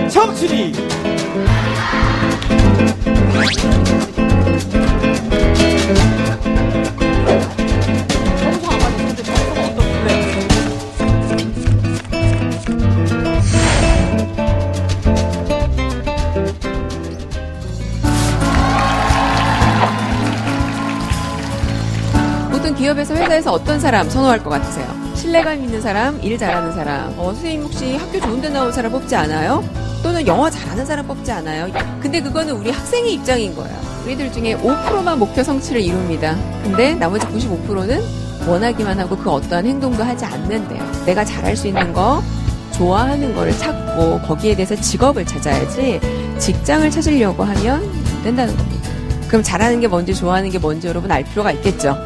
정치리 보통 기업에서 회사에서 어떤 사람 선호할 것 같으세요? 신뢰감 있는 사람, 일 잘하는 사람. 선생님 혹시 학교 좋은 데 나온 사람 뽑지 않아요? 또는 영어 잘하는 사람 뽑지 않아요? 근데 그거는 우리 학생의 입장인 거야. 우리들 중에 5%만 목표 성취를 이룹니다. 근데 나머지 95%는 원하기만 하고 그 어떠한 행동도 하지 않는데요. 내가 잘할 수 있는 거, 좋아하는 거를 찾고 거기에 대해서 직업을 찾아야지 직장을 찾으려고 하면 안 된다는 겁니다. 그럼 잘하는 게 뭔지 좋아하는 게 뭔지 여러분 알 필요가 있겠죠.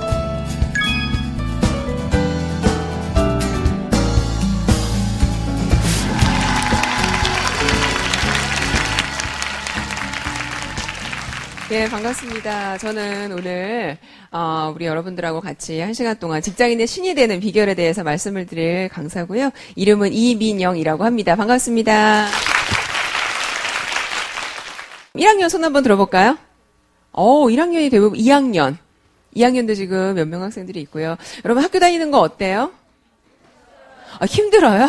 예, 반갑습니다. 저는 오늘 우리 여러분들하고 같이 1시간 동안 직장인의 신이 되는 비결에 대해서 말씀을 드릴 강사고요. 이름은 이민영이라고 합니다. 반갑습니다. 1학년 손 한번 들어볼까요? 1학년이 대부분 2학년. 2학년도 지금 몇 명 학생들이 있고요. 여러분 학교 다니는 거 어때요? 힘들어요?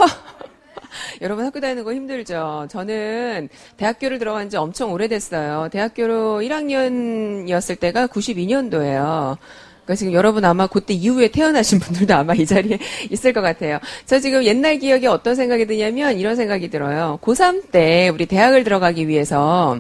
여러분 학교 다니는 거 힘들죠? 저는 대학교를 들어간 지 엄청 오래됐어요. 대학교로 1학년이었을 때가 92년도예요. 그러니까 지금 여러분 아마 그때 이후에 태어나신 분들도 아마 이 자리에 있을 것 같아요. 저 지금 옛날 기억에 어떤 생각이 드냐면 이런 생각이 들어요. 고3 때 우리 대학을 들어가기 위해서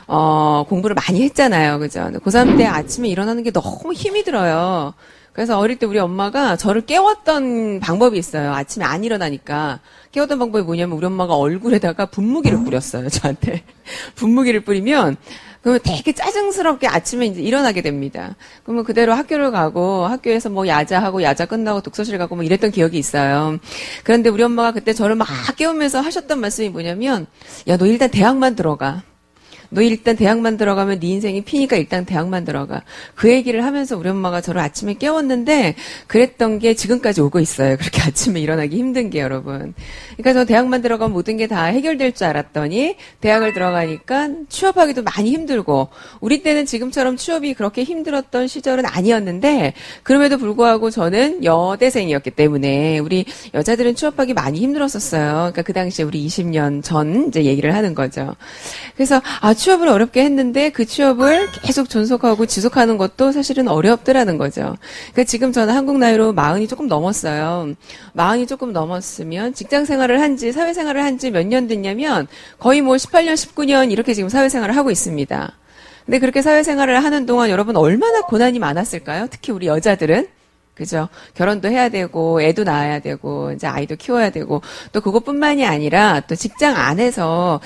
공부를 많이 했잖아요. 그죠? 고3 때 아침에 일어나는 게 너무 힘이 들어요. 그래서 어릴 때 우리 엄마가 저를 깨웠던 방법이 있어요. 아침에 안 일어나니까. 깨웠던 방법이 뭐냐면 우리 엄마가 얼굴에다가 분무기를 뿌렸어요. 저한테. 분무기를 뿌리면 그러면 되게 짜증스럽게 아침에 이제 일어나게 됩니다. 그러면 그대로 학교를 가고 학교에서 뭐 야자하고 야자 끝나고 독서실 가고 뭐 이랬던 기억이 있어요. 그런데 우리 엄마가 그때 저를 막 깨우면서 하셨던 말씀이 뭐냐면 야, 너 일단 대학만 들어가. 너 일단 대학만 들어가면 네 인생이 피니까 일단 대학만 들어가. 그 얘기를 하면서 우리 엄마가 저를 아침에 깨웠는데 그랬던 게 지금까지 오고 있어요. 그렇게 아침에 일어나기 힘든 게 여러분. 그러니까 저 대학만 들어가면 모든 게 다 해결될 줄 알았더니 대학을 들어가니까 취업하기도 많이 힘들고 우리 때는 지금처럼 취업이 그렇게 힘들었던 시절은 아니었는데 그럼에도 불구하고 저는 여대생이었기 때문에 우리 여자들은 취업하기 많이 힘들었었어요. 그러니까 그 당시에 우리 20년 전 이제 얘기를 하는 거죠. 그래서 취업을 어렵게 했는데 그 취업을 계속 존속하고 지속하는 것도 사실은 어렵더라는 거죠. 그러니까 지금 저는 한국 나이로 40이 조금 넘었어요. 40이 조금 넘었으면 직장 생활을 한지 사회생활을 한지 몇 년 됐냐면 거의 뭐 18년, 19년 이렇게 지금 사회생활을 하고 있습니다. 근데 그렇게 사회생활을 하는 동안 여러분 얼마나 고난이 많았을까요? 특히 우리 여자들은. 그죠? 결혼도 해야 되고, 애도 낳아야 되고, 이제 아이도 키워야 되고, 또 그것뿐만이 아니라, 또 직장 안에서,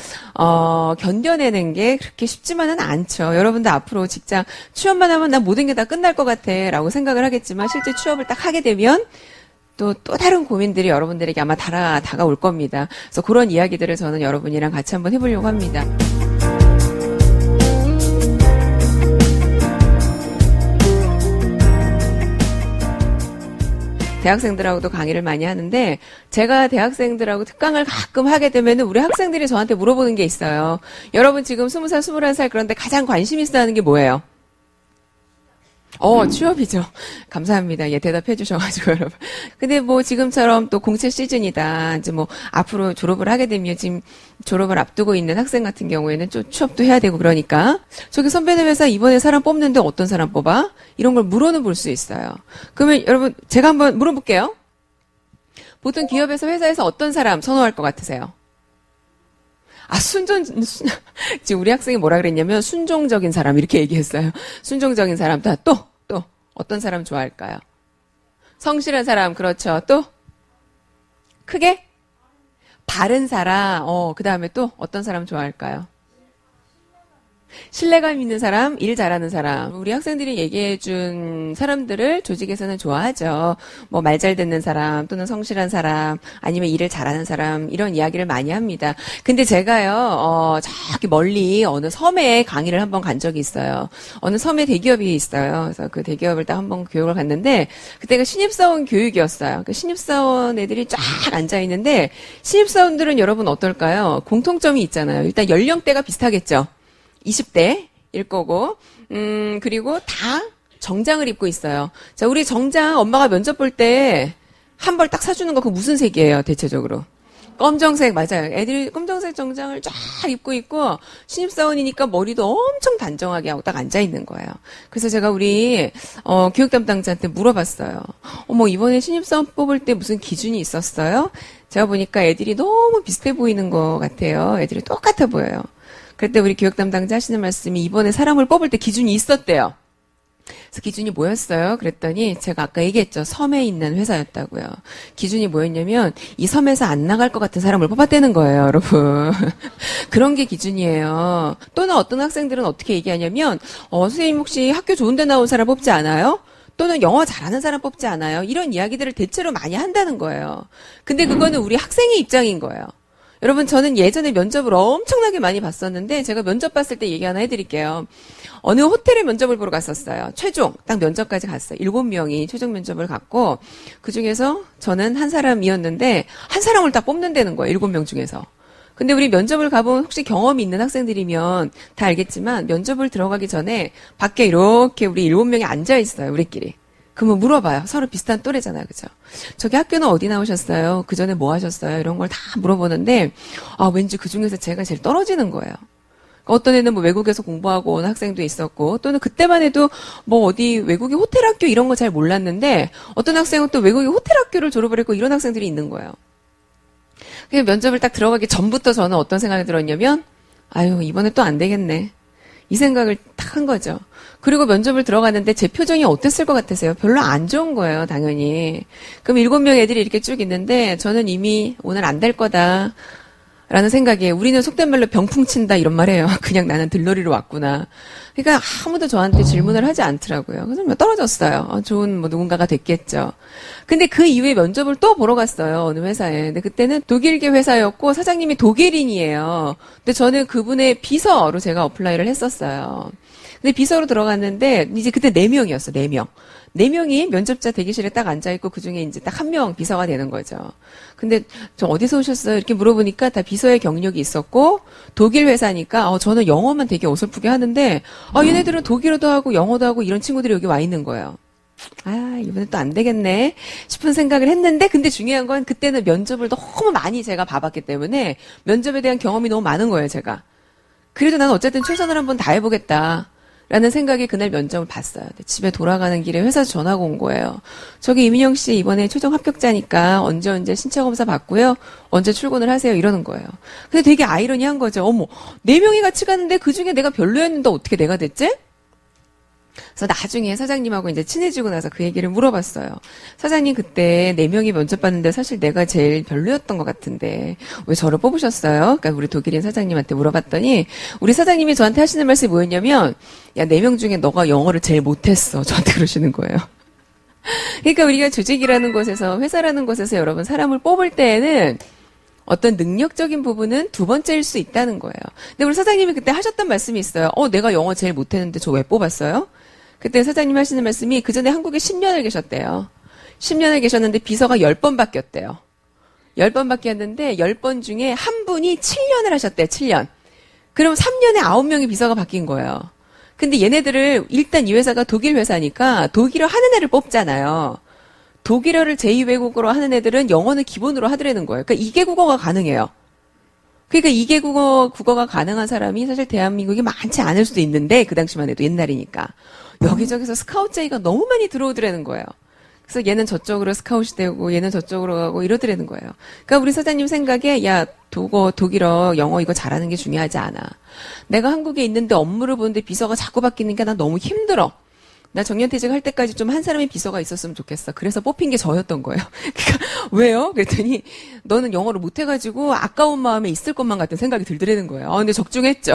견뎌내는 게 그렇게 쉽지만은 않죠. 여러분도 앞으로 직장, 취업만 하면 난 모든 게 다 끝날 것 같아. 라고 생각을 하겠지만, 실제 취업을 딱 하게 되면, 또 다른 고민들이 여러분들에게 아마 다가올 겁니다. 그래서 그런 이야기들을 저는 여러분이랑 같이 한번 해보려고 합니다. 대학생들하고도 강의를 많이 하는데 제가 대학생들하고 특강을 가끔 하게 되면 우리 학생들이 저한테 물어보는 게 있어요. 여러분 지금 20살, 21살 그런데 가장 관심 있어 하는 게 뭐예요? 취업이죠. 감사합니다. 예, 대답해 주셔가지고, 여러분. 근데 뭐, 지금처럼 또 공채 시즌이다. 이제 뭐, 앞으로 졸업을 하게 되면 지금 졸업을 앞두고 있는 학생 같은 경우에는 좀 취업도 해야 되고 그러니까. 저기 선배네 회사 이번에 사람 뽑는데 어떤 사람 뽑아? 이런 걸 물어는 볼 수 있어요. 그러면 여러분, 제가 한번 물어볼게요. 보통 기업에서 회사에서 어떤 사람 선호할 것 같으세요? 지금 우리 학생이 뭐라 그랬냐면, 순종적인 사람, 이렇게 얘기했어요. 순종적인 사람, 또, 어떤 사람 좋아할까요? 성실한 사람, 그렇죠. 또? 크게? 바른 사람, 그 다음에 또, 어떤 사람 좋아할까요? 신뢰감 있는 사람, 일 잘하는 사람. 우리 학생들이 얘기해준 사람들을 조직에서는 좋아하죠. 뭐 말 잘 듣는 사람, 또는 성실한 사람, 아니면 일을 잘하는 사람, 이런 이야기를 많이 합니다. 근데 제가요, 저기 멀리 어느 섬에 강의를 한번 간 적이 있어요. 어느 섬에 대기업이 있어요. 그래서 그 대기업을 딱 한번 교육을 갔는데, 그때가 신입사원 교육이었어요. 그 신입사원 애들이 쫙 앉아있는데, 신입사원들은 여러분 어떨까요? 공통점이 있잖아요. 일단 연령대가 비슷하겠죠. 20대일 거고, 그리고 다 정장을 입고 있어요. 자, 우리 정장 엄마가 면접 볼 때 한 벌 딱 사주는 거 그 무슨 색이에요, 대체적으로? 검정색, 맞아요. 애들이 검정색 정장을 쫙 입고 있고, 신입사원이니까 머리도 엄청 단정하게 하고 딱 앉아있는 거예요. 그래서 제가 우리, 교육 담당자한테 물어봤어요. 어머, 이번에 신입사원 뽑을 때 무슨 기준이 있었어요? 제가 보니까 애들이 너무 비슷해 보이는 것 같아요. 애들이 똑같아 보여요. 그때 우리 교육 담당자 하시는 말씀이 이번에 사람을 뽑을 때 기준이 있었대요. 그래서 기준이 뭐였어요? 그랬더니 제가 아까 얘기했죠. 섬에 있는 회사였다고요. 기준이 뭐였냐면 이 섬에서 안 나갈 것 같은 사람을 뽑았다는 거예요, 여러분. 그런 게 기준이에요. 또는 어떤 학생들은 어떻게 얘기하냐면 선생님 혹시 학교 좋은 데 나온 사람 뽑지 않아요? 또는 영어 잘하는 사람 뽑지 않아요? 이런 이야기들을 대체로 많이 한다는 거예요. 근데 그거는 우리 학생의 입장인 거예요. 여러분, 저는 예전에 면접을 엄청나게 많이 봤었는데, 제가 면접 봤을 때 얘기 하나 해드릴게요. 어느 호텔에 면접을 보러 갔었어요. 최종, 딱 면접까지 갔어요. 7명이 최종 면접을 갔고, 그 중에서 저는 한 사람이었는데, 한 사람을 딱 뽑는다는 거예요. 7명 중에서. 근데 우리 면접을 가본 혹시 경험이 있는 학생들이면 다 알겠지만, 면접을 들어가기 전에 밖에 이렇게 우리 7명이 앉아있어요. 우리끼리. 그러면 물어봐요. 서로 비슷한 또래잖아요. 그죠? 저기 학교는 어디 나오셨어요? 그 전에 뭐 하셨어요? 이런 걸 다 물어보는데, 왠지 그 중에서 제가 제일 떨어지는 거예요. 어떤 애는 뭐 외국에서 공부하고 온 학생도 있었고, 또는 그때만 해도 뭐 어디 외국의 호텔 학교 이런 거 잘 몰랐는데, 어떤 학생은 또 외국의 호텔 학교를 졸업을 했고 이런 학생들이 있는 거예요. 그냥 면접을 딱 들어가기 전부터 저는 어떤 생각이 들었냐면, 아유, 이번에 또 안 되겠네. 이 생각을 딱 한 거죠. 그리고 면접을 들어갔는데 제 표정이 어땠을 것 같으세요? 별로 안 좋은 거예요, 당연히. 그럼 7명 애들이 이렇게 쭉 있는데 저는 이미 오늘 안 될 거다. 라는 생각에 우리는 속된 말로 병풍 친다 이런 말이에요. 그냥 나는 들러리로 왔구나. 그러니까 아무도 저한테 질문을 하지 않더라고요. 그래서 떨어졌어요. 좋은 뭐 누군가가 됐겠죠. 근데 그 이후에 면접을 또 보러 갔어요. 어느 회사에. 근데 그때는 독일계 회사였고 사장님이 독일인이에요. 근데 저는 그분의 비서로 제가 어플라이를 했었어요. 근데 비서로 들어갔는데 이제 그때 4명이었어. 4명. 4명이 면접자 대기실에 딱 앉아있고 그중에 이제 딱 1명 비서가 되는 거죠. 근데 저 어디서 오셨어요? 이렇게 물어보니까 다 비서의 경력이 있었고 독일 회사니까 저는 영어만 되게 어설프게 하는데 얘네들은 독일어도 하고 영어도 하고 이런 친구들이 여기 와 있는 거예요. 이번에 또 안 되겠네 싶은 생각을 했는데 근데 중요한 건 그때는 면접을 너무 많이 제가 봐봤기 때문에 면접에 대한 경험이 너무 많은 거예요, 제가. 그래도 나는 어쨌든 최선을 한번 다해보겠다. 라는 생각에 그날 면접을 봤어요. 집에 돌아가는 길에 회사에서 전화가 온 거예요. 저기 이민영 씨 이번에 최종 합격자니까 언제 신체검사 받고요. 언제 출근을 하세요. 이러는 거예요. 근데 되게 아이러니한 거죠. 어머, 4명이 같이 갔는데 그중에 내가 별로였는데 어떻게 내가 됐지? 그래서 나중에 사장님하고 이제 친해지고 나서 그 얘기를 물어봤어요. 사장님 그때 4명이 면접 봤는데 사실 내가 제일 별로였던 것 같은데 왜 저를 뽑으셨어요? 그러니까 우리 독일인 사장님한테 물어봤더니 우리 사장님이 저한테 하시는 말씀이 뭐였냐면 야, 4명 중에 너가 영어를 제일 못했어. 저한테 그러시는 거예요. 그러니까 우리가 조직이라는 곳에서 회사라는 곳에서 여러분 사람을 뽑을 때에는 어떤 능력적인 부분은 두 번째일 수 있다는 거예요. 근데 우리 사장님이 그때 하셨던 말씀이 있어요. 내가 영어 제일 못했는데 저 왜 뽑았어요? 그때 사장님 하시는 말씀이 그 전에 한국에 10년을 계셨대요. 10년을 계셨는데 비서가 10번 바뀌었대요. 10번 바뀌었는데 10번 중에 한 분이 7년을 하셨대요. 7년. 그럼 3년에 9명의 비서가 바뀐 거예요. 근데 얘네들을 일단 이 회사가 독일 회사니까 독일어 하는 애를 뽑잖아요. 독일어를 제2외국어로 하는 애들은 영어는 기본으로 하더라는 거예요. 그러니까 2개 국어가 가능해요. 그러니까 2개 국어가 가능한 사람이 사실 대한민국이 많지 않을 수도 있는데 그 당시만 해도 옛날이니까. 여기저기서 스카우트 제의가 너무 많이 들어오더라는 거예요. 그래서 얘는 저쪽으로 스카웃이 되고 얘는 저쪽으로 가고 이러더라는 거예요. 그러니까 우리 사장님 생각에 야 독일어, 영어 이거 잘하는 게 중요하지 않아. 내가 한국에 있는데 업무를 보는데 비서가 자꾸 바뀌니까 난 너무 힘들어. 나 정년퇴직 할 때까지 좀 한 사람의 비서가 있었으면 좋겠어. 그래서 뽑힌 게 저였던 거예요. 그러니까 왜요? 그랬더니 너는 영어를 못해가지고 아까운 마음에 있을 것만 같은 생각이 들더라는 거예요. 근데 적중했죠.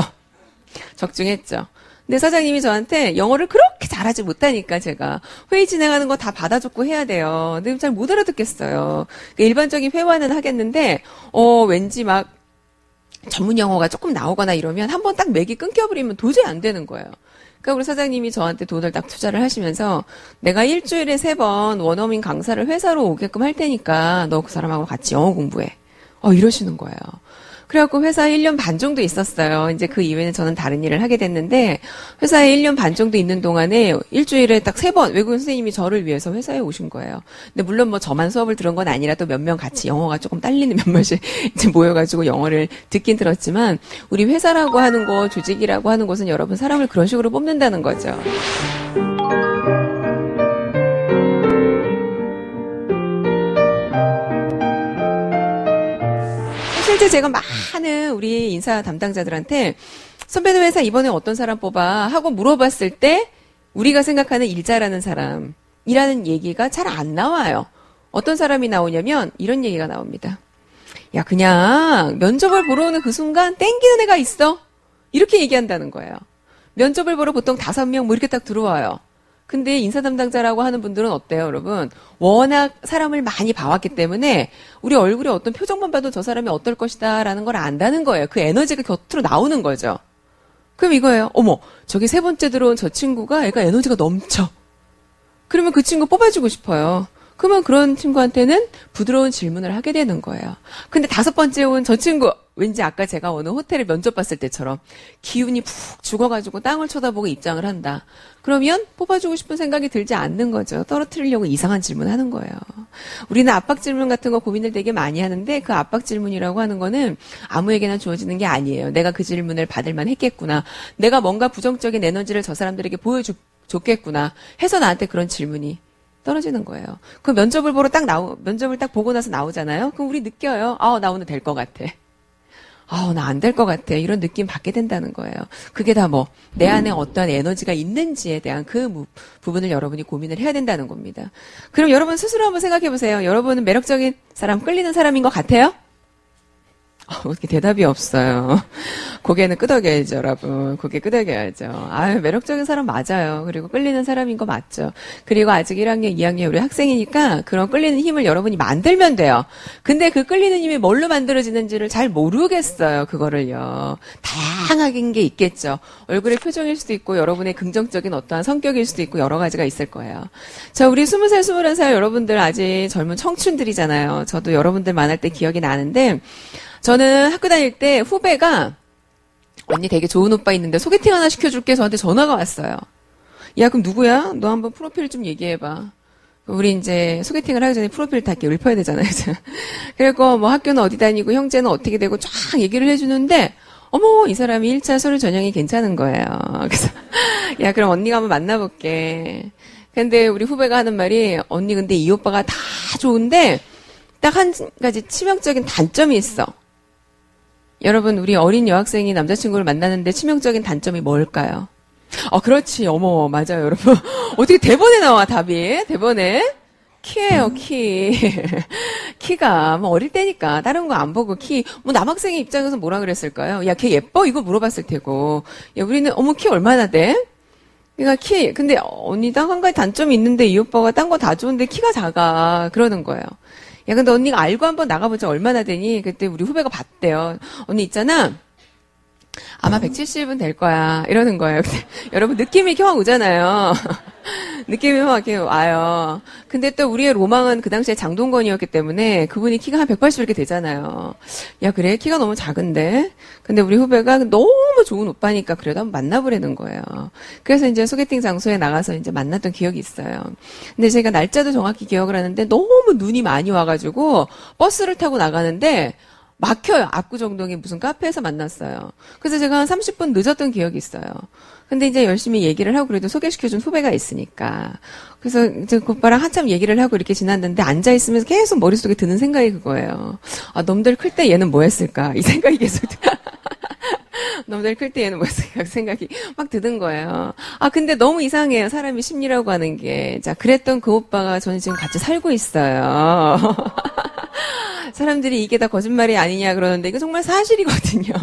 적중했죠. 근데 사장님이 저한테 영어를 그렇게 잘하지 못하니까 제가 회의 진행하는 거 다 받아줬고 해야 돼요. 근데 잘 못 알아듣겠어요. 그러니까 일반적인 회화는 하겠는데, 왠지 막 전문 영어가 조금 나오거나 이러면 한번 딱 맥이 끊겨버리면 도저히 안 되는 거예요. 그러니까 우리 사장님이 저한테 돈을 딱 투자를 하시면서 내가 일주일에 3번 원어민 강사를 회사로 오게끔 할 테니까 너 그 사람하고 같이 영어 공부해. 이러시는 거예요. 그래갖고 회사에 1년 반 정도 있었어요. 이제 그 이후에는 저는 다른 일을 하게 됐는데 회사에 1년 반 정도 있는 동안에 일주일에 딱 3번 외국인 선생님이 저를 위해서 회사에 오신 거예요. 근데 물론 뭐 저만 수업을 들은 건 아니라 또 몇 명 같이 영어가 조금 딸리는 몇몇이 이제 모여가지고 영어를 듣긴 들었지만 우리 회사라고 하는 곳, 조직이라고 하는 곳은 여러분 사람을 그런 식으로 뽑는다는 거죠. 실제 제가 많은 우리 인사 담당자들한테 선배들 회사 이번에 어떤 사람 뽑아 하고 물어봤을 때 우리가 생각하는 일 잘하는 사람이라는 얘기가 잘 안 나와요. 어떤 사람이 나오냐면 이런 얘기가 나옵니다. 야, 그냥 면접을 보러 오는 그 순간 땡기는 애가 있어. 이렇게 얘기한다는 거예요. 면접을 보러 보통 5명 뭐 이렇게 딱 들어와요. 근데 인사 담당자라고 하는 분들은 어때요, 여러분? 워낙 사람을 많이 봐왔기 때문에 우리 얼굴에 어떤 표정만 봐도 저 사람이 어떨 것이다라는 걸 안다는 거예요. 그 에너지가 곁으로 나오는 거죠. 그럼 이거예요. 어머, 저기 3번째 들어온 저 친구가 애가 에너지가 넘쳐. 그러면 그 친구 뽑아주고 싶어요. 그러면 그런 친구한테는 부드러운 질문을 하게 되는 거예요. 근데 5번째 온 저 친구, 왠지 아까 제가 어느 호텔에 면접 봤을 때처럼 기운이 푹 죽어가지고 땅을 쳐다보고 입장을 한다. 그러면 뽑아주고 싶은 생각이 들지 않는 거죠. 떨어뜨리려고 이상한 질문 하는 거예요. 우리는 압박 질문 같은 거 고민을 되게 많이 하는데 그 압박 질문이라고 하는 거는 아무에게나 주어지는 게 아니에요. 내가 그 질문을 받을 만 했겠구나. 내가 뭔가 부정적인 에너지를 저 사람들에게 보여줬겠구나 해서 나한테 그런 질문이 떨어지는 거예요. 그 면접을 면접을 딱 보고 나서 나오잖아요. 그럼 우리 느껴요. 나 오늘 될 것 같아. 나 안 될 것 같아. 이런 느낌 받게 된다는 거예요. 그게 다 내 안에 어떠한 에너지가 있는지에 대한 그 부분을 여러분이 고민을 해야 된다는 겁니다. 그럼 여러분 스스로 한번 생각해 보세요. 여러분은 매력적인 사람, 끌리는 사람인 것 같아요? 어떻게 대답이 없어요. 고개는 끄덕여야죠, 여러분. 고개 끄덕여야죠. 매력적인 사람 맞아요. 그리고 끌리는 사람인 거 맞죠. 그리고 아직 1학년, 2학년 우리 학생이니까 그런 끌리는 힘을 여러분이 만들면 돼요. 근데 그 끌리는 힘이 뭘로 만들어지는지를 잘 모르겠어요, 그거를요. 다양한 게 있겠죠. 얼굴의 표정일 수도 있고, 여러분의 긍정적인 어떠한 성격일 수도 있고, 여러 가지가 있을 거예요. 자, 우리 20살, 21살 여러분들 아직 젊은 청춘들이잖아요. 저도 여러분들 만날 때 기억이 나는데, 저는 학교 다닐 때 후배가 언니 되게 좋은 오빠 있는데 소개팅 하나 시켜줄게 저한테 전화가 왔어요. 야, 그럼 누구야? 너 한번 프로필 좀 얘기해봐. 우리 이제 소개팅을 하기 전에 프로필 다 이렇게 읊어야 되잖아요. 그리고 뭐 학교는 어디 다니고 형제는 어떻게 되고 쫙 얘기를 해주는데 어머, 이 사람이 1차 서류 전형이 괜찮은 거예요. 그래서 야, 그럼 언니가 한번 만나볼게. 근데 우리 후배가 하는 말이 언니 근데 이 오빠가 다 좋은데 딱 한 가지 치명적인 단점이 있어. 여러분, 우리 어린 여학생이 남자친구를 만나는데 치명적인 단점이 뭘까요? 그렇지. 어머, 맞아요, 여러분. 어떻게 대본에 나와, 답이? 대본에? 키예요, 키. 키가, 어릴 때니까, 다른 거 안 보고 남학생의 입장에서 뭐라 그랬을까요? 야, 걔 예뻐? 이거 물어봤을 테고. 야, 우리는, 키 얼마나 돼? 그러니까 근데 언니 딱 한 가지 단점이 있는데 이 오빠가 딴 거 다 좋은데 키가 작아. 그러는 거예요. 야, 근데 언니가 알고 한번 나가보자 얼마나 되니? 그때 우리 후배가 봤대요. 언니 있잖아. 아마 170은 될 거야. 이러는 거예요. 근데 여러분 느낌이 이렇게 확 오잖아요. 느낌이 확 이렇게 와요. 근데 또 우리의 로망은 그 당시에 장동건이었기 때문에 그분이 키가 한 180 이렇게 되잖아요. 야, 그래? 키가 너무 작은데? 근데 우리 후배가 너무 좋은 오빠니까 그래도 한번 만나보려는 거예요. 그래서 이제 소개팅 장소에 나가서 이제 만났던 기억이 있어요. 근데 제가 날짜도 정확히 기억을 하는데 너무 눈이 많이 와가지고 버스를 타고 나가는데 막혀요. 압구정동에 무슨 카페에서 만났어요. 그래서 제가 한 30분 늦었던 기억이 있어요. 근데 이제 열심히 얘기를 하고 그래도 소개시켜준 후배가 있으니까. 그래서 이제 그 오빠랑 한참 얘기를 하고 이렇게 지났는데 앉아있으면서 계속 머릿속에 드는 생각이 그거예요. 놈들 클 때 얘는 뭐 했을까? 이 생각이 계속 놈들 클 때 얘는 뭐 했을까? 그 생각이 막 드는 거예요. 근데 너무 이상해요. 사람이 심리라고 하는 게. 자, 그랬던 그 오빠가 저는 지금 같이 살고 있어요. 사람들이 이게 다 거짓말이 아니냐 그러는데 이거 정말 사실이거든요.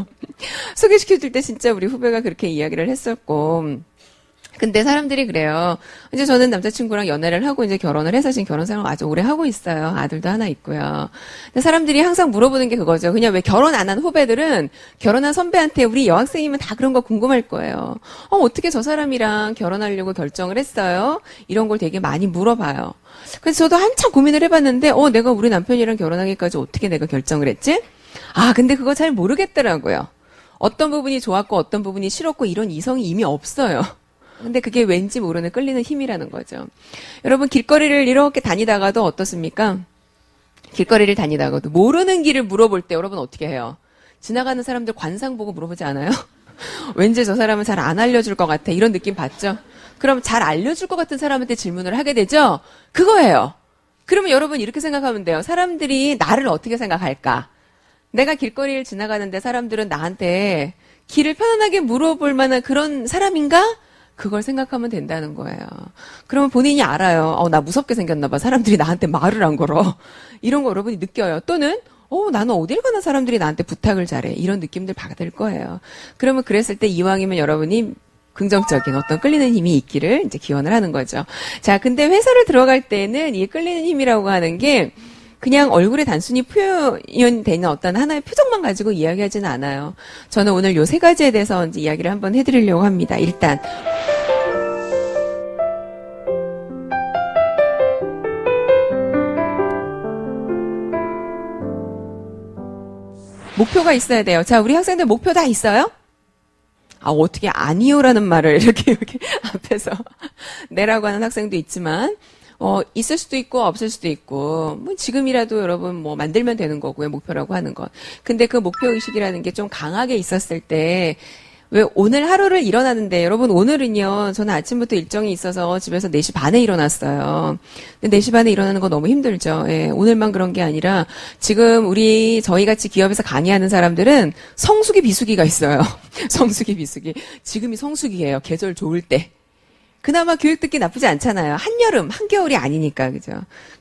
소개시켜줄 때 진짜 우리 후배가 그렇게 이야기를 했었고, 근데 사람들이 그래요. 이제 저는 남자친구랑 연애를 하고 이제 결혼을 해서 지금 결혼 생활을 아주 오래 하고 있어요. 아들도 하나 있고요. 근데 사람들이 항상 물어보는 게 그거죠. 그냥 왜 결혼 안 한 후배들은 결혼한 선배한테 우리 여학생이면 다 그런 거 궁금할 거예요. 어떻게 저 사람이랑 결혼하려고 결정을 했어요? 이런 걸 되게 많이 물어봐요. 그래서 저도 한참 고민을 해봤는데, 내가 우리 남편이랑 결혼하기까지 어떻게 내가 결정을 했지? 근데 그거 잘 모르겠더라고요. 어떤 부분이 좋았고 어떤 부분이 싫었고 이런 이성이 이미 없어요. 근데 그게 왠지 모르는 끌리는 힘이라는 거죠. 여러분 길거리를 이렇게 다니다가도 어떻습니까? 길거리를 다니다가도 모르는 길을 물어볼 때 여러분 어떻게 해요? 지나가는 사람들 관상 보고 물어보지 않아요? 왠지 저 사람은 잘 안 알려줄 것 같아. 이런 느낌 받죠? 그럼 잘 알려줄 것 같은 사람한테 질문을 하게 되죠? 그거예요. 그러면 여러분 이렇게 생각하면 돼요. 사람들이 나를 어떻게 생각할까? 내가 길거리를 지나가는데 사람들은 나한테 길을 편안하게 물어볼 만한 그런 사람인가? 그걸 생각하면 된다는 거예요. 그러면 본인이 알아요. 나 무섭게 생겼나 봐. 사람들이 나한테 말을 안 걸어. 이런 거 여러분이 느껴요. 또는 나는 어딜 가나 사람들이 나한테 부탁을 잘해. 이런 느낌들 받을 거예요. 그러면 그랬을 때 이왕이면 여러분이 긍정적인 어떤 끌리는 힘이 있기를 이제 기원을 하는 거죠. 자, 근데 회사를 들어갈 때는 이 끌리는 힘이라고 하는 게 그냥 얼굴에 단순히 표현되는 어떤 하나의 표정만 가지고 이야기하지는 않아요. 저는 오늘 요 세 가지에 대해서 이제 이야기를 한번 해드리려고 합니다. 일단 목표가 있어야 돼요. 자, 우리 학생들 목표 다 있어요? 어떻게 아니요라는 말을 이렇게 앞에서 내라고 하는 학생도 있지만 있을 수도 있고 없을 수도 있고 지금이라도 여러분 만들면 되는 거고요. 목표라고 하는 것. 근데 그 목표 의식이라는 게 좀 강하게 있었을 때 왜 오늘 하루를 일어나는데 여러분 오늘은요. 저는 아침부터 일정이 있어서 집에서 4시 반에 일어났어요. 근데 4시 반에 일어나는 거 너무 힘들죠. 예, 오늘만 그런 게 아니라 지금 저희 같이 기업에서 강의하는 사람들은 성수기 비수기가 있어요. 성수기 비수기. 지금이 성수기예요. 계절 좋을 때. 그나마 교육 듣기 나쁘지 않잖아요. 한여름, 한겨울이 아니니까, 그죠?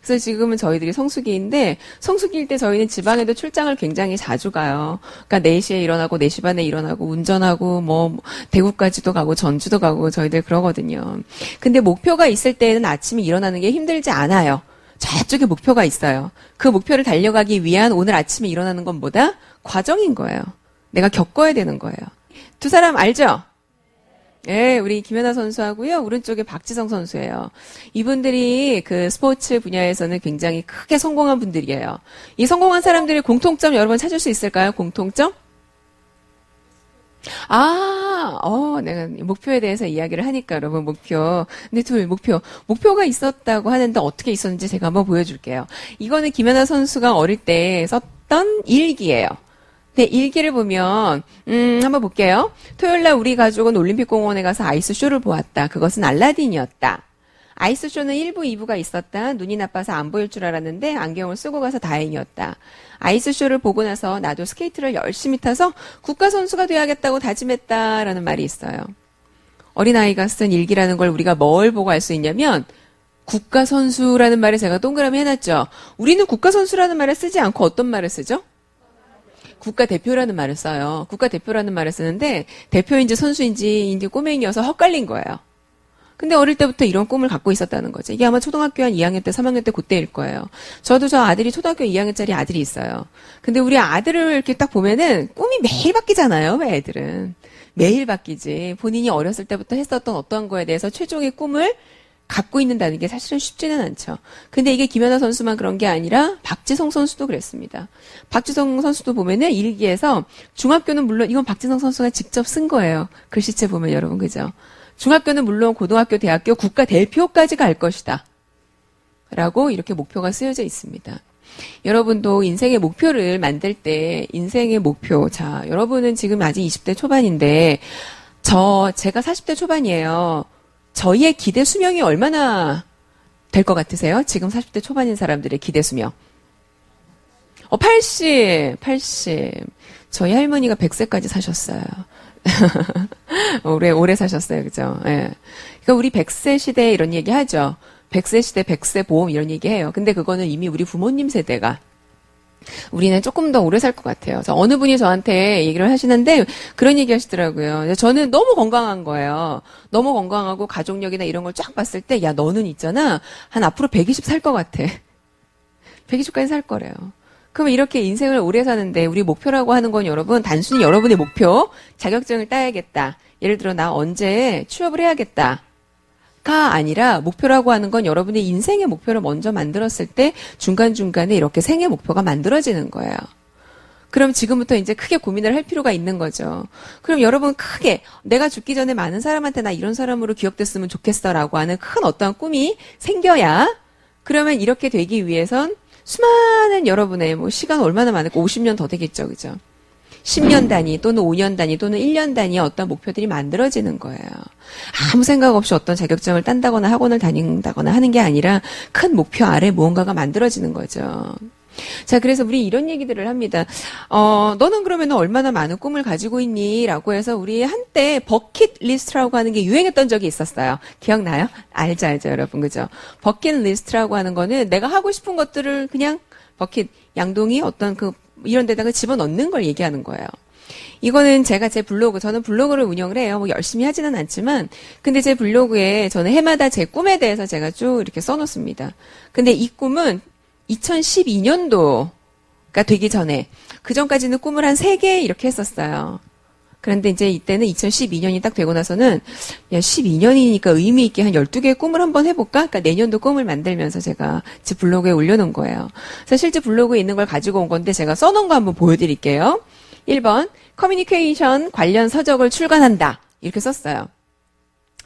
그래서 지금은 저희들이 성수기인데, 성수기일 때 저희는 지방에도 출장을 굉장히 자주 가요. 그러니까 4시에 일어나고, 4시 반에 일어나고, 운전하고, 대구까지도 가고, 전주도 가고, 저희들 그러거든요. 근데 목표가 있을 때는 아침에 일어나는 게 힘들지 않아요. 저쪽에 목표가 있어요. 그 목표를 달려가기 위한 오늘 아침에 일어나는 건 뭐다? 과정인 거예요. 내가 겪어야 되는 거예요. 두 사람 알죠? 예, 우리 김연아 선수하고요. 오른쪽에 박지성 선수예요. 이분들이 그 스포츠 분야에서는 굉장히 크게 성공한 분들이에요. 이 성공한 사람들의 공통점 여러분 찾을 수 있을까요? 공통점? 내가 목표에 대해서 이야기를 하니까 여러분 목표. 근데 목표가 있었다고 하는데 어떻게 있었는지 제가 한번 보여줄게요. 이거는 김연아 선수가 어릴 때 썼던 일기예요. 네, 일기를 보면 한번 볼게요. 토요일날 우리 가족은 올림픽공원에 가서 아이스쇼를 보았다. 그것은 알라딘이었다. 아이스쇼는 1부, 2부가 있었다. 눈이 나빠서 안 보일 줄 알았는데 안경을 쓰고 가서 다행이었다. 아이스쇼를 보고 나서 나도 스케이트를 열심히 타서 국가선수가 돼야겠다고 다짐했다라는 말이 있어요. 어린아이가 쓴 일기라는 걸 우리가 뭘 보고 알 수 있냐면 국가선수라는 말을 제가 동그라미 해놨죠. 우리는 국가선수라는 말을 쓰지 않고 어떤 말을 쓰죠? 국가대표라는 말을 써요. 국가대표라는 말을 쓰는데 대표인지 선수인지 이제 꼬맹이여서 헛갈린 거예요. 근데 어릴 때부터 이런 꿈을 갖고 있었다는 거죠. 이게 아마 초등학교 한 2학년 때, 3학년 때 그때일 거예요. 저도 저 아들이 초등학교 2학년짜리 아들이 있어요. 근데 우리 아들을 이렇게 딱 보면은 꿈이 매일 바뀌잖아요. 왜 애들은. 매일 바뀌지. 본인이 어렸을 때부터 했었던 어떠한 거에 대해서 최종의 꿈을 갖고 있는다는 게 사실은 쉽지는 않죠. 근데 이게 김연아 선수만 그런 게 아니라 박지성 선수도 그랬습니다. 박지성 선수도 보면은 일기에서 중학교는 물론 이건 박지성 선수가 직접 쓴 거예요. 글씨체 보면 여러분 그죠? 중학교는 물론 고등학교, 대학교, 국가대표까지 갈 것이다. 라고 이렇게 목표가 쓰여져 있습니다. 여러분도 인생의 목표를 만들 때 인생의 목표. 자, 여러분은 지금 아직 20대 초반인데 제가 40대 초반이에요. 저희의 기대 수명이 얼마나 될 것 같으세요? 지금 40대 초반인 사람들의 기대 수명. 80. 저희 할머니가 100세까지 사셨어요. 오래 사셨어요. 그죠? 예. 그러니까 우리 100세 시대에 이런 얘기 하죠. 100세 시대, 100세 보험 이런 얘기 해요. 근데 그거는 이미 우리 부모님 세대가 우리는 조금 더 오래 살 것 같아요. 어느 분이 저한테 얘기를 하시는데 그런 얘기 하시더라고요. 저는 너무 건강한 거예요. 너무 건강하고 가족력이나 이런 걸 쫙 봤을 때 야 너는 있잖아. 한 앞으로 120 살 것 같아. 120까지 살 거래요. 그러면 이렇게 인생을 오래 사는데 우리 목표라고 하는 건 여러분 단순히 여러분의 목표 자격증을 따야겠다. 예를 들어 나 언제 취업을 해야겠다. 가 아니라 목표라고 하는 건 여러분의 인생의 목표를 먼저 만들었을 때 중간중간에 이렇게 생애 목표가 만들어지는 거예요. 그럼 지금부터 이제 크게 고민을 할 필요가 있는 거죠. 그럼 여러분 크게 내가 죽기 전에 많은 사람한테 나 이런 사람으로 기억됐으면 좋겠어라고 하는 큰 어떠한 꿈이 생겨야 그러면 이렇게 되기 위해선 수많은 여러분의 뭐 시간 얼마나 많을까 50년 더 되겠죠. 그죠? 10년 단위 또는 5년 단위 또는 1년 단위의 어떤 목표들이 만들어지는 거예요. 아무 생각 없이 어떤 자격증을 딴다거나 학원을 다닌다거나 하는 게 아니라 큰 목표 아래 무언가가 만들어지는 거죠. 자, 그래서 우리 이런 얘기들을 합니다. 너는 그러면 얼마나 많은 꿈을 가지고 있니? 라고 해서 우리 한때 버킷 리스트라고 하는 게 유행했던 적이 있었어요. 기억나요? 알죠, 여러분. 그죠? 버킷 리스트라고 하는 거는 내가 하고 싶은 것들을 그냥 버킷, 양동이 어떤 이런 데다가 집어넣는 걸 얘기하는 거예요. 이거는 제가 제 블로그, 저는 블로그를 운영을 해요. 뭐 열심히 하지는 않지만, 근데 제 블로그에 저는 해마다 제 꿈에 대해서 제가 쭉 이렇게 써놓습니다. 근데 이 꿈은 2012년도가 되기 전에, 그 전까지는 꿈을 한 3개 이렇게 했었어요. 그런데 이제 이때는 2012년이 딱 되고 나서는, 야, 12년이니까 의미 있게 한 12개의 꿈을 한번 해볼까? 그러니까 내년도 꿈을 만들면서 제가 제 블로그에 올려놓은 거예요. 그래서 실제 블로그에 있는 걸 가지고 온 건데 제가 써놓은 거 한번 보여드릴게요. 1번, 커뮤니케이션 관련 서적을 출간한다. 이렇게 썼어요.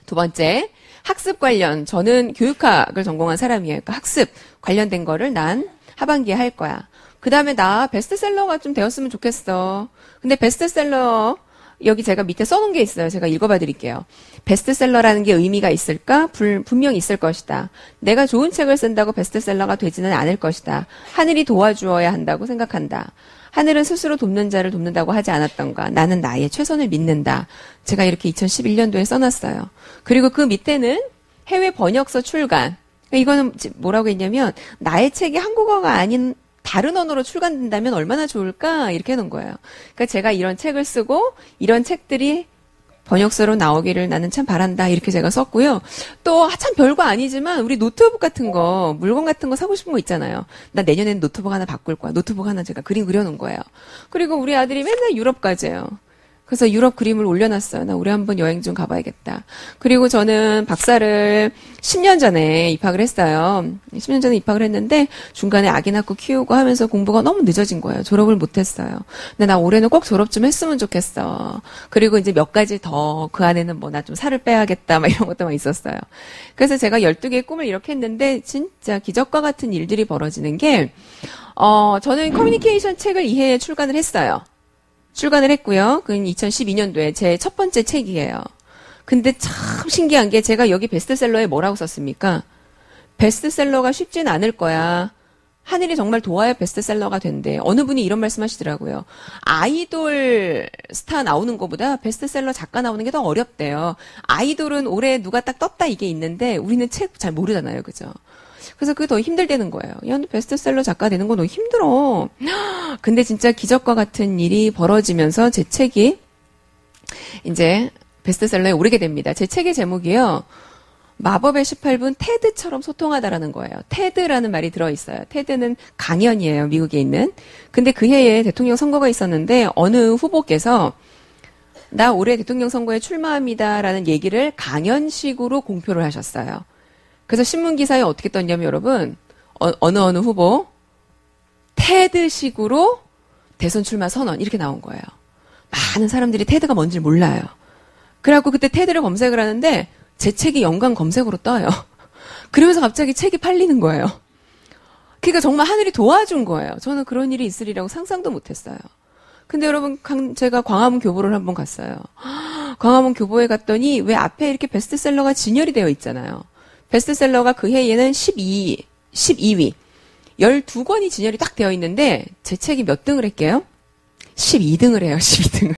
2번째, 학습 관련, 저는 교육학을 전공한 사람이에요. 그러니까 학습 관련된 거를 난 하반기에 할 거야. 그 다음에 나 베스트셀러가 좀 되었으면 좋겠어. 근데 베스트셀러, 여기 제가 밑에 써놓은 게 있어요. 제가 읽어봐 드릴게요. 베스트셀러라는 게 의미가 있을까? 분명히 있을 것이다. 내가 좋은 책을 쓴다고 베스트셀러가 되지는 않을 것이다. 하늘이 도와주어야 한다고 생각한다. 하늘은 스스로 돕는 자를 돕는다고 하지 않았던가. 나는 나의 최선을 믿는다. 제가 이렇게 2011년도에 써놨어요. 그리고 그 밑에는 해외 번역서 출간. 이거는 뭐라고 했냐면 나의 책이 한국어가 아닌 다른 언어로 출간된다면 얼마나 좋을까? 이렇게 해놓은 거예요. 그러니까 제가 이런 책을 쓰고 이런 책들이 번역서로 나오기를 나는 참 바란다. 이렇게 제가 썼고요. 또 참 별거 아니지만 우리 노트북 같은 거, 물건 같은 거 사고 싶은 거 있잖아요. 나 내년에는 노트북 하나 바꿀 거야. 노트북 하나 제가 그림 그려놓은 거예요. 그리고 우리 아들이 맨날 유럽 가재요. 그래서 유럽 그림을 올려놨어요. 나 우리 한번 여행 좀 가봐야겠다. 그리고 저는 박사를 10년 전에 입학을 했어요. 10년 전에 입학을 했는데 중간에 아기 낳고 키우고 하면서 공부가 너무 늦어진 거예요. 졸업을 못했어요. 근데 나 올해는 꼭 졸업 좀 했으면 좋겠어. 그리고 이제 몇 가지 더 그 안에는 뭐 나 좀 살을 빼야겠다 막 이런 것도 막 있었어요. 그래서 제가 12개의 꿈을 이렇게 했는데 진짜 기적과 같은 일들이 벌어지는 게 저는 커뮤니케이션 책을 이 해에 출간을 했어요. 출간을 했고요. 그건 2012년도에 제 첫 번째 책이에요. 근데 참 신기한 게 제가 여기 베스트셀러에 뭐라고 썼습니까? 베스트셀러가 쉽진 않을 거야. 하늘이 정말 도와야 베스트셀러가 된대. 어느 분이 이런 말씀 하시더라고요. 아이돌 스타 나오는 것보다 베스트셀러 작가 나오는 게 더 어렵대요. 아이돌은 올해 누가 딱 떴다 이게 있는데 우리는 책 잘 모르잖아요. 그죠? 그래서 그게 더 힘들다는 거예요. 야, 너 베스트셀러 작가 되는 거 너무 힘들어. 근데 진짜 기적과 같은 일이 벌어지면서 제 책이 이제 베스트셀러에 오르게 됩니다. 제 책의 제목이요. 마법의 18분 테드처럼 소통하다라는 거예요. 테드라는 말이 들어있어요. 테드는 강연이에요. 미국에 있는. 근데 그 해에 대통령 선거가 있었는데 어느 후보께서 나 올해 대통령 선거에 출마합니다라는 얘기를 강연식으로 공표를 하셨어요. 그래서 신문기사에 어떻게 떴냐면 여러분 어느 후보 테드식으로 대선 출마 선언 이렇게 나온 거예요. 많은 사람들이 테드가 뭔지 몰라요. 그래갖고 그때 테드를 검색을 하는데 제 책이 연관 검색으로 떠요. 그러면서 갑자기 책이 팔리는 거예요. 그러니까 정말 하늘이 도와준 거예요. 저는 그런 일이 있으리라고 상상도 못했어요. 근데 여러분 제가 광화문 교보를 한번 갔어요. 광화문 교보에 갔더니 왜 앞에 이렇게 베스트셀러가 진열이 되어 있잖아요. 베스트셀러가 그 해에는 12위. 12권이 진열이 딱 되어 있는데 제 책이 몇 등을 했게요? 12등을 해요. 12등을.